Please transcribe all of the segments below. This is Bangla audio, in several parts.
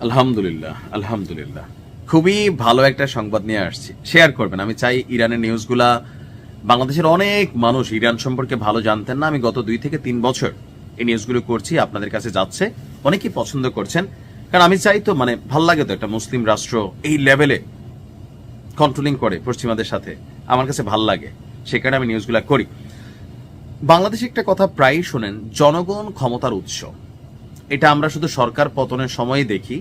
আলহামদুলিল্লাহ, আলহামদুলিল্লাহ। খুবই ভালো একটা সংবাদ নিয়ে আসছি, শেয়ার করবেন। আমি চাই ইরানের নিউজগুলা, বাংলাদেশের অনেক মানুষ ইরান সম্পর্কে ভালো জানতেন না। আমি গত 2 থেকে 3 বছর এই নিউজগুলো করছি, আপনাদের কাছে যাচ্ছে, অনেকেই পছন্দ করছেন। কারণ আমি চাই তো, ভাল লাগে তো একটা মুসলিম রাষ্ট্র এই লেভেলে কন্ট্রোলিং করে পশ্চিমাদের সাথে, আমার কাছে ভাল লাগে, সে কারণে আমি নিউজগুলা করি। বাংলাদেশে একটা কথা প্রায় শোনেন, জনগণ ক্ষমতার উৎস। এটা আমরা শুধু সরকার পতনের সময় দেখি।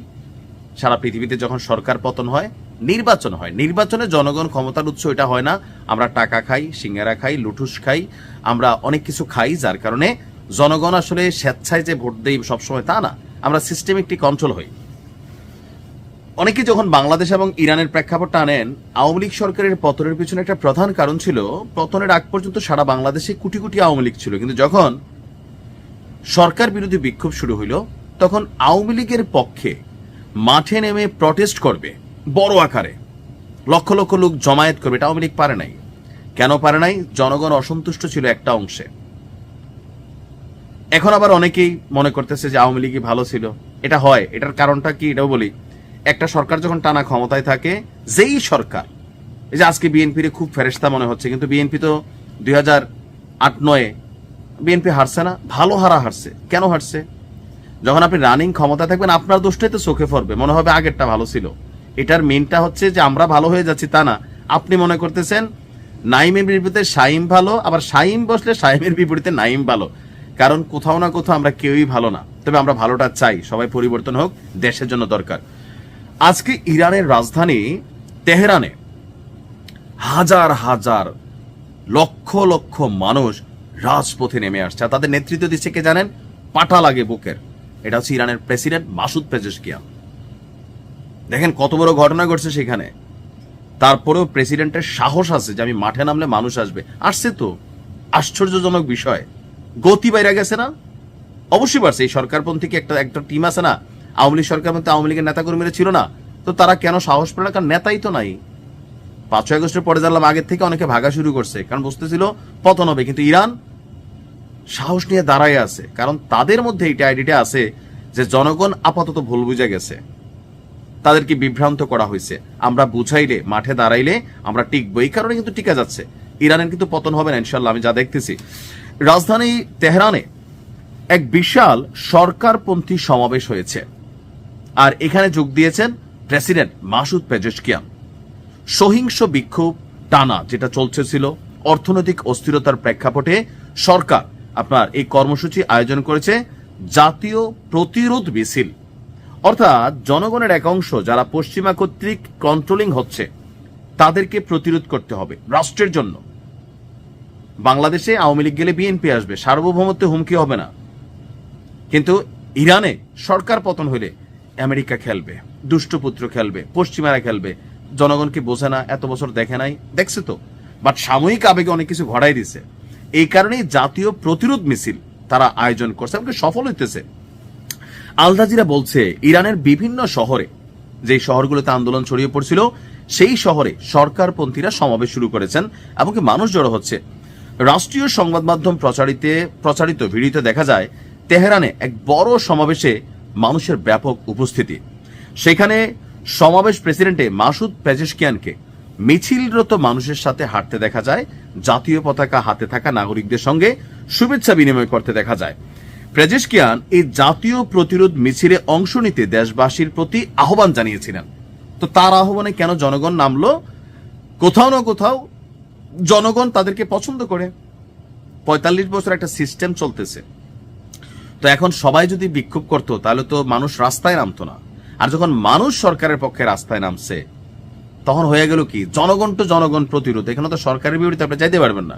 সারা পৃথিবীতে যখন সরকার পতন হয়, নির্বাচন হয়, নির্বাচনে জনগণ ক্ষমতার উৎস এটা হয় না। আমরা টাকা খাই, সিঙ্গারা খাই, লুঠুস খাই, আমরা অনেক কিছু খাই, যার কারণে জনগণ আসলে স্বেচ্ছায় যে ভোট দেই সবসময় তা না, আমরা সিস্টেমিকলি কন্ট্রোল হই। অনেকে যখন বাংলাদেশ এবং ইরানের প্রেক্ষাপটটা আনেন, আওয়ামী লীগ সরকারের পতনের পিছনে একটা প্রধান কারণ ছিল, পতনের আগ পর্যন্ত সারা বাংলাদেশে কোটি কোটি আওয়ামী লীগ ছিল, কিন্তু যখন সরকার বিরোধী বিক্ষোভ শুরু হইল, তখন আওয়ামী লীগের পক্ষে মাঠে নেমে প্রটেস্ট করবে বড় আকারে, লক্ষ লক্ষ লোক জমায়েত করবে, এটা আওয়ামী লীগ পারে নাই। কেন পারে নাই? জনগণ অসন্তুষ্ট ছিল একটা অংশে। এখন আবার অনেকেই মনে করতেছে যে আওয়ামী লীগই ভালো ছিল। এটা হয়, এটার কারণটা কি এটাও বলি। একটা সরকার যখন টানা ক্ষমতায় থাকে, যেই সরকার, এই যে আজকে বিএনপির খুব ফেরেস্তা মনে হচ্ছে, কিন্তু বিএনপি তো 2008-9 বিএনপি হারছে না, ভালো হারছে। কেন হারছে? যখন আপনি রানিং ক্ষমতা থাকবেন, আপনার দোষটাই তো চোখে পড়বে, মনে হবে আগেরটা ভালো ছিল। এটার মেনটা হচ্ছে যে আমরা ভালো হয়ে যাচ্ছি তা না, আপনি মনে করতেছেন নাইমের বিপরীতে শাইম ভালো, আবার শাইম বসলে শাইমের বিপরীতে নাইম ভালো। কারণ কোথাও না কোথাও আমরা কেউই ভালো না, তবে আমরা ভালোটা চাই, সবাই পরিবর্তন হোক, দেশের জন্য দরকার। আজকে ইরানের রাজধানী তেহরানে হাজার হাজার লক্ষ লক্ষ মানুষ রাজপথে নেমে আসছে, আর তাদের নেতৃত্ব দিচ্ছে কে জানেন? পাটা লাগে বুকের, এটা হচ্ছে ইরানের প্রেসিডেন্ট মাসুদ পেজেশকিয়ান। দেখেন কত বড় ঘটনা ঘটছে সেখানে, তারপরেও প্রেসিডেন্টের সাহস আছে যে আমি মাঠে নামলে মানুষ আসবে। আসছে তো, আশ্চর্যজনক বিষয়। গতি বাইরে গেছে না? অবশ্যই পারছে। এই সরকারপন্থীকে একটা টিম আছে না, আওয়ামী লীগ সরকার মধ্যে আওয়ামী লীগের নেতাকর্মীরা ছিল না, তো তারা কেন সাহস পেল না? কারণ নেতাই তো নাই। 5ই আগস্টের পরে জানলাম আগের থেকে অনেকে ভাগা শুরু করছে, কারণ বুঝতেছিল পতন হবে। কিন্তু ইরান সাহস নিয়ে দাঁড়ায় আছে, কারণ তাদের মধ্যে এইটা আইডিয়া আছে যে জনগণ আপাতত ভুল বুঝে গেছে, তাদেরকে বিভ্রান্ত করা হয়েছে, আমরা বুঝাইলে, মাঠে দাঁড়াইলে আমরা টিকবো। এই কারণে কিন্তু টিকে যাচ্ছে। ইরানের কিন্তু পতন হবে না ইনশাল্লাহ, আমি যা দেখতেছি। রাজধানী তেহরানে এক বিশাল সরকারপন্থী সমাবেশ হয়েছে, আর এখানে যোগ দিয়েছেন প্রেসিডেন্ট মাসুদ পেজেশকিয়ান। সহিংস বিক্ষোভ টানা যেটা চলছিল, অর্থনৈতিক অস্থিরতার প্রেক্ষাপটে সরকার আপনার এই কর্মসূচি আয়োজন করেছে জাতীয় প্রতিরোধ মিছিল। অর্থাৎ জনগণের এক অংশ যারা পশ্চিমা কর্তৃক কন্ট্রোলিং হচ্ছে, তাদেরকে প্রতিরোধ করতে হবে রাষ্ট্রের জন্য। বাংলাদেশে আওয়ামী লীগ গেলে বিএনপি আসবে, সার্বভৌমত্বে হুমকি হবে না। কিন্তু ইরানে সরকার পতন হইলে আমেরিকা খেলবে, দুষ্টপুত্র খেলবে, পশ্চিমারা খেলবে। জনগণকে বোঝে না, এত বছর দেখে নাই, দেখছে তো, বাট সাময়িক আবেগে অনেক কিছু ঘটাই দিছে। এই কারণেই জাতীয় প্রতিরোধ মিছিল তারা আয়োজন করছে, এবং সফল হইতেছে। আল জাজিরা বলছে ইরানের বিভিন্ন শহরে, যে শহরগুলোতে আন্দোলন ছড়িয়ে পড়ছিল, সেই শহরে সরকারপন্থীরা সমাবেশ শুরু করেছেন, এমনকি মানুষ জড়ো হচ্ছে। রাষ্ট্রীয় সংবাদ মাধ্যম প্রচারিত ভিডিওতে দেখা যায় তেহরানে এক বড় সমাবেশে মানুষের ব্যাপক উপস্থিতি। সেখানে সমাবেশ প্রেসিডেন্টে মাসুদ পেজেশকিয়ানকে মিছিলরত মানুষের সাথে হাঁটতে দেখা যায়, জাতীয় পতাকা হাতে থাকা নাগরিকদের সঙ্গে শুভেচ্ছা বিনিময় করতে দেখা যায়। পেজেশকিয়ান এই জাতীয় প্রতিরোধ মিছিলে অংশ নিতে দেশবাসীর প্রতি আহ্বান জানিয়েছিলেন। তো তার আহ্বানে কেন জনগণ নামলো? কোথাও না কোথাও জনগণ তাদেরকে পছন্দ করে। 45 বছর একটা সিস্টেম চলতেছে, তো এখন সবাই যদি বিক্ষোভ করতো তাহলে তো মানুষ রাস্তায় নামতো না। আর যখন মানুষ সরকারের পক্ষে রাস্তায় নামছে, তখন হয়ে গেল কি, জনগণ টু জনগণ প্রতিরোধ। এখানে তো সরকারের বিরুদ্ধে আপনি চাইতে পারবেন না।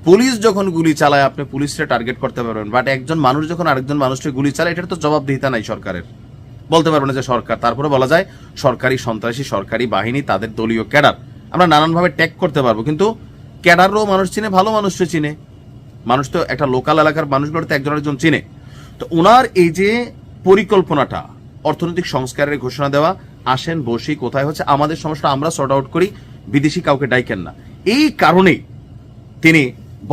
পুলিশ যখন গুলি চালায়, আপনি পুলিশকে টার্গেট করতে পারবেন, বাট একজন মানুষ যখন আরেকজন মানুষকে গুলি চালায়, এটার তো জবাবদিহিতা নাই সরকারের। বলতে পারবেন না যে সরকার। তারপরে বলা যায় সরকারি সন্ত্রাসী, সরকারি বাহিনী, তাদের দলীয় ক্যাডার, আমরা নানানভাবে ট্যাগ করতে পারবো। কিন্তু ক্যাডারও মানুষ চিনে, ভালো মানুষও চিনে। মানুষ তো একটা লোকাল এলাকার মানুষগুলো তো একজন আরেকজন চিনে। তো ওনার এই যে পরিকল্পনাটা, অর্থনৈতিক সংস্কারের ঘোষণা দেওয়া, আসেন বসি, কোথায় হচ্ছে আমাদের সমস্যা আমরা সর্ট আউট করি, বিদেশি কাউকে ডাইকেন না, এই কারণেই তিনি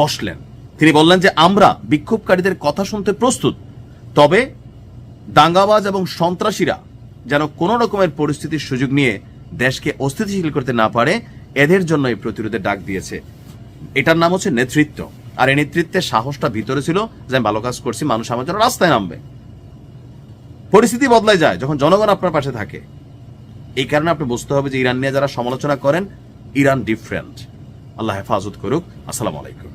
বসলেন। তিনি বললেন যে আমরা বিক্ষোভকারীদের কথা শুনতে প্রস্তুত, তবে দাঙ্গাবাজ এবং সন্ত্রাসীরা যেন কোনো রকমের পরিস্থিতির সুযোগ নিয়ে দেশকে অস্থিতিশীল করতে না পারে, এদের জন্য এই প্রতিরোধের ডাক দিয়েছে। এটার নাম হচ্ছে নেতৃত্ব। আর এই নেতৃত্বের সাহসটা ভিতরে ছিল যে আমি ভালো কাজ করছি, মানুষ আমার জন্য রাস্তায় নামবে। পরিস্থিতি বদলায় যায় যখন জনগণ আপনার পাশে থাকে। এই কারণে আপনি বুঝতে হবে যে ইরান নিয়ে যারা সমালোচনা করেন, ইরান ডিফারেন্ট। আল্লাহ হেফাজত করুক। আসসালামু আলাইকুম।